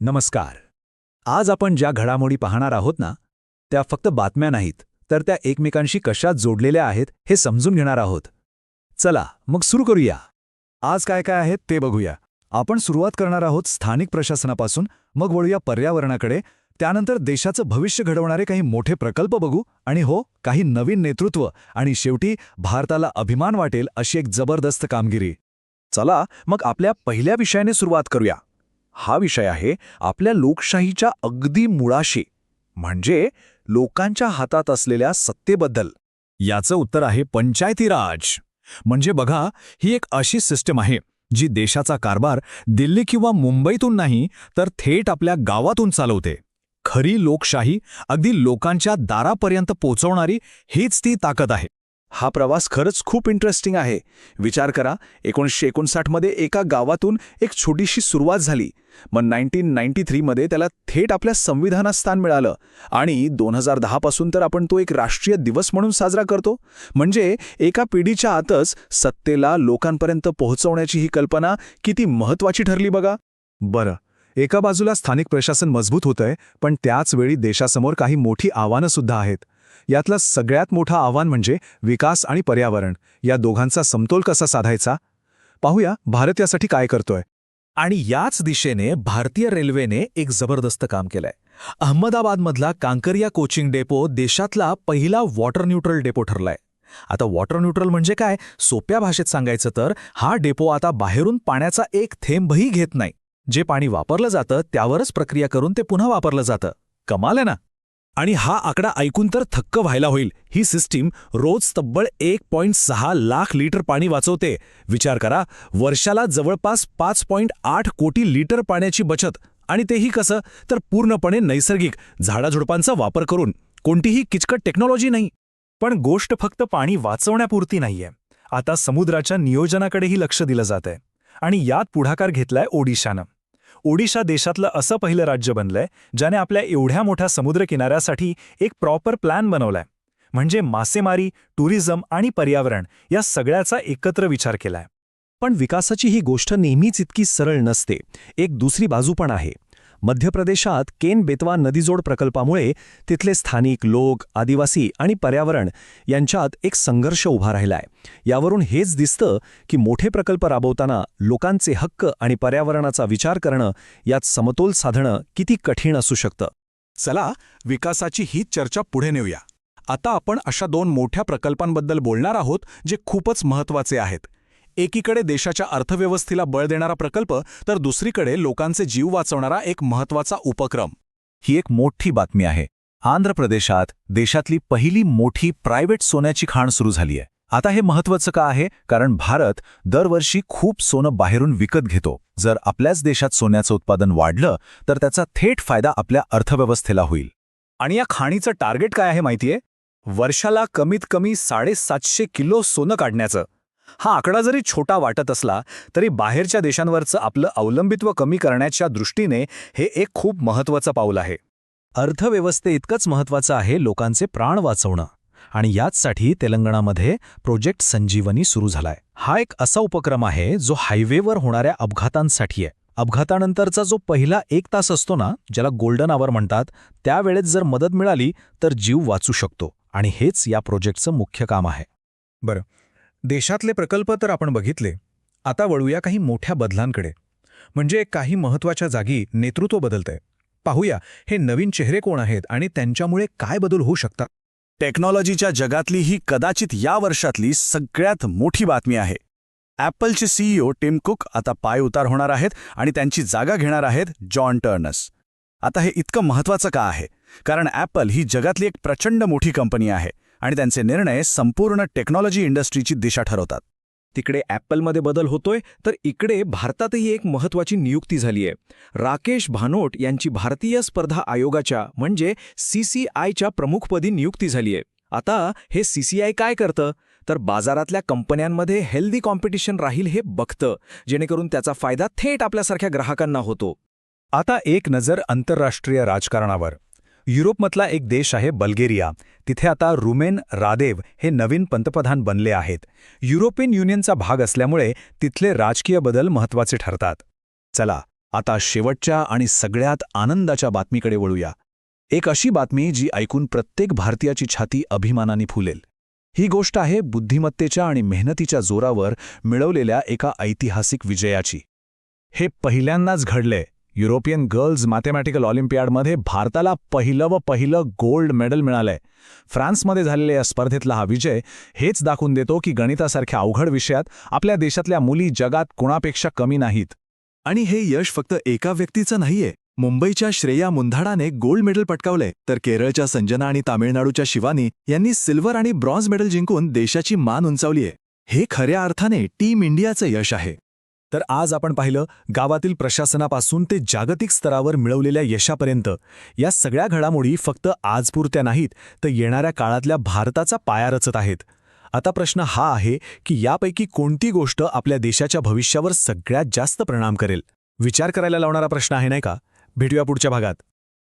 नमस्कार. आज आपण ज्या घडामोडी पाहणार आहोत ना, त्या फक्त बातम्या नाहीत, तर त्या एकमेकांशी कशा जोडलेल्या आहेत हे समजून घेणार आहोत. चला मग सुरू करूया. आज काय काय आहेत ते बघूया. आपण सुरुवात करणार आहोत स्थानिक प्रशासनापासून, मग वळूया पर्यावरणाकडे, त्यानंतर देशाचं भविष्य घडवणारे काही मोठे प्रकल्प बघू, आणि हो, काही नवीन नेतृत्व, आणि शेवटी भारताला अभिमान वाटेल अशी एक जबरदस्त कामगिरी. चला मग आपल्या पहिल्या विषयाने सुरुवात करूया. हा विषय आहे आपल्या लोकशाहीच्या अगदी मुळाशी, म्हणजे लोकांच्या हातात असलेल्या सत्तेबद्दल. याचं उत्तर आहे पंचायती राज. म्हणजे बघा, ही एक अशी सिस्टम आहे जी देशाचा कारभार दिल्ली किंवा मुंबईतून नाही, तर थेट आपल्या गावातून चालवते. खरी लोकशाही अगदी लोकांच्या दारापर्यंत पोहोचवणारी हीच ती ताकद आहे. हा प्रवास खरंच खूप इंटरेस्टिंग आहे. विचार करा, 1959 मध्ये एका गावातून एक छोटीशी सुरुवात झाली. मग 1993 मध्ये त्याला थेट आपल्या संविधानात स्थान मिळालं, आणि 2010 पासून तर आपण तो एक राष्ट्रीय दिवस म्हणून साजरा करतो. म्हणजे एका पिढीच्या आतच सत्तेला लोकांपर्यंत पोहोचवण्याची ही कल्पना किती महत्त्वाची ठरली बघा. बरं, एका बाजूला स्थानिक प्रशासन मजबूत होतंय, पण त्याच वेळी देशासमोर काही मोठी आव्हानं सुद्धा आहेत. यातलं सगळ्यात मोठं आव्हान म्हणजे विकास आणि पर्यावरण, या दोघांचा समतोल कसा साधायचा. पाहूया भारत यासाठी काय करतोय. आणि याच दिशेने भारतीय रेल्वेने एक जबरदस्त काम केलंय. अहमदाबादमधला कांकरिया कोचिंग डेपो देशातला पहिला वॉटर न्यूट्रल डेपो ठरलाय. आता वॉटर न्यूट्रल म्हणजे काय, सोप्या भाषेत सांगायचं तर हा डेपो आता बाहेरून पाण्याचा एक थेंबही घेत नाही. जे पाणी वापरलं जातं त्यावरच प्रक्रिया करून ते पुन्हा वापरलं जातं. कमाल आहे ना. आणि हा आकडा ऐकून तर थक्क व्हायला होईल. ही सिस्टीम रोज तब्बल 1.6 लाख लिटर पाणी वाचवते. विचार करा, वर्षाला जवळपास 5.8 कोटी लिटर पाण्याची बचत. आणि तेही कसं, तर पूर्णपणे नैसर्गिक झाडाझुडपांचा वापर करून. कोणतीही किचकट टेक्नॉलॉजी नाही. पण गोष्ट फक्त पाणी वाचवण्यापुरती नाहीये. आता समुद्राच्या नियोजनाकडेही लक्ष दिलं जातंय. आणि यात पुढाकार घेतलाय ओडिशानं. ओडिशा देशातलं असं पहिलं राज्य बनलंय ज्याने आपल्या एवढ्या मोठ्या समुद्रकिनाऱ्यासाठी एक प्रॉपर प्लॅन बनवलाय. म्हणजे मासेमारी, टुरिझम आणि पर्यावरण या सगळ्याचा एकत्र विचार केलाय. पण विकासाची ही गोष्ट नेहमीच इतकी सरळ नसते. एक दुसरी बाजू पण आहे. मध्य प्रदेशात केन बेतवा नदीजोड प्रकल्पामुळे तिथले स्थानिक लोक, आदिवासी आणि पर्यावरण यांच्यात एक संघर्ष उभा राहिलाय. यावरून हेच दिसतं की मोठे प्रकल्प राबवताना लोकांचे हक्क आणि पर्यावरणाचा विचार करणं, यात समतोल साधणं किती कठीण असू शकतं. चला विकासाची ही चर्चा पुढे नेऊया. आता आपण अशा दोन मोठ्या प्रकल्पांबद्दल बोलणार आहोत जे खूपच महत्त्वाचे आहेत. एकीकडे देशाच्या अर्थव्यवस्थेला बळ देणारा प्रकल्प, तर दुसरीकडे लोकांचे जीव वाचवणारा एक महत्त्वाचा उपक्रम. ही एक मोठी बातमी आहे. आंध्र प्रदेशात देशातली पहिली मोठी प्रायव्हेट सोन्याची खाण सुरू झाली आहे. आता हे महत्त्वाचं का आहे, कारण भारत दरवर्षी खूप सोनं बाहेरून विकत घेतो. जर आपल्याच देशात सोन्याचं उत्पादन वाढलं तर त्याचा थेट फायदा आपल्या अर्थव्यवस्थेला होईल. आणि या खाणीचं टार्गेट काय आहे माहितीये? वर्षाला कमीत कमी 750 किलो सोनं काढण्याचं. हा आकडा जरी छोटा वाटत असला तरी बाहेरच्या देशांवरचं आपलं अवलंबित्व कमी करण्याच्या दृष्टीने हे एक खूप महत्त्वाचं पाऊल आहे. अर्थव्यवस्थेइतकंच महत्त्वाचं आहे लोकांचे प्राण वाचवणं. आणि याचसाठी तेलंगणामध्ये प्रोजेक्ट संजीवनी सुरू झालाय. हा एक असा उपक्रम आहे जो हायवेवर होणाऱ्या अपघातांसाठी आहे. अपघातानंतरचा जो पहिला 1 तास असतो ना, ज्याला गोल्डन आवर म्हणतात, त्यावेळेत जर मदत मिळाली तर जीव वाचू शकतो. आणि हेच या प्रोजेक्टचं मुख्य काम आहे. बरं, देशातले प्रकल्प तर आपण बघितले. आता वळूया काही मोठ्या बदलांकडे. म्हणजे काही महत्त्वाच्या जागी नेतृत्व बदलतंय. पाहूया हे नवीन चेहरे कोण आहेत आणि त्यांच्यामुळे काय बदल होऊ शकतात. टेक्नॉलॉजीच्या जगातली ही कदाचित या वर्षातली सगळ्यात मोठी बातमी आहे. ॲपलचे CEO टिम कुक आता पायउतार होणार आहेत आणि त्यांची जागा घेणार आहेत जॉन टर्नस. आता हे इतकं महत्त्वाचं का आहे? कारण ॲपल ही जगातली एक प्रचंड मोठी कंपनी आहे आणि त्यांचे निर्णय संपूर्ण टेक्नॉलॉजी इंडस्ट्रीची दिशा ठरवतात. तिकडे ॲपलमध्ये बदल होतोय, तर इकडे भारतातही एक महत्त्वाची नियुक्ती झाली आहे. राकेश भानोट यांची भारतीय स्पर्धा आयोगाच्या म्हणजे CCIच्या प्रमुखपदी नियुक्ती झाली आहे. आता हे CCI काय करतं, तर बाजारातल्या कंपन्यांमध्ये हेल्दी कॉम्पिटिशन राहील हे बघतं, जेणेकरून त्याचा फायदा थेट आपल्यासारख्या ग्राहकांना होतो. आता एक नजर आंतरराष्ट्रीय राजकारणावर. युरोपमधला एक देश आहे बल्गेरिया. तिथे आता रुमेन रादेव हे नवीन पंतप्रधान बनले आहेत. युरोपियन युनियनचा भाग असल्यामुळे तिथले राजकीय बदल महत्त्वाचे ठरतात. चला आता शेवटच्या आणि सगळ्यात आनंदाच्या बातमीकडे वळूया. एक अशी बातमी जी ऐकून प्रत्येक भारतीयाची छाती अभिमानाने फुलेल. ही गोष्ट आहे बुद्धिमत्तेच्या आणि मेहनतीच्या जोरावर मिळवलेल्या एका ऐतिहासिक विजयाची. हे पहिल्यांदाच घडलंय. युरोपियन गर्ल्स मॅथमॅटिकल ऑलिम्पियाडमध्ये भारताला पहिलं गोल्ड मेडल मिळालंय. फ्रान्समध्ये झालेल्या या स्पर्धेतला हा विजय हेच दाखवून देतो की गणितासारख्या अवघड विषयात आपल्या देशातल्या मुली जगात कोणापेक्षा कमी नाहीत. आणि हे यश फक्त एका व्यक्तीचं नाहीये. मुंबईच्या श्रेया मुंधाडाने गोल्ड मेडल पटकावलंय, तर केरळच्या संजना आणि तामिळनाडूच्या शिवानी यांनी सिल्वर आणि ब्रॉन्झ मेडल जिंकून देशाची मान उंचावलीय. हे खऱ्या अर्थाने टीम इंडियाचं यश आहे. तर आज आपण पाहिलं गावातील प्रशासनापासून ते जागतिक स्तरावर मिळवलेल्या यशापर्यंत या सगळ्या घडामोडी फक्त आजपुरत्या नाहीत, तर येणाऱ्या काळातल्या भारताचा पाया रचत आहेत. आता प्रश्न हा आहे की यापैकी कोणती गोष्ट आपल्या देशाच्या भविष्यावर सगळ्यात जास्त परिणाम करेल? विचार करायला लावणारा प्रश्न आहे, नाही का? भेटूया पुढच्या भागात.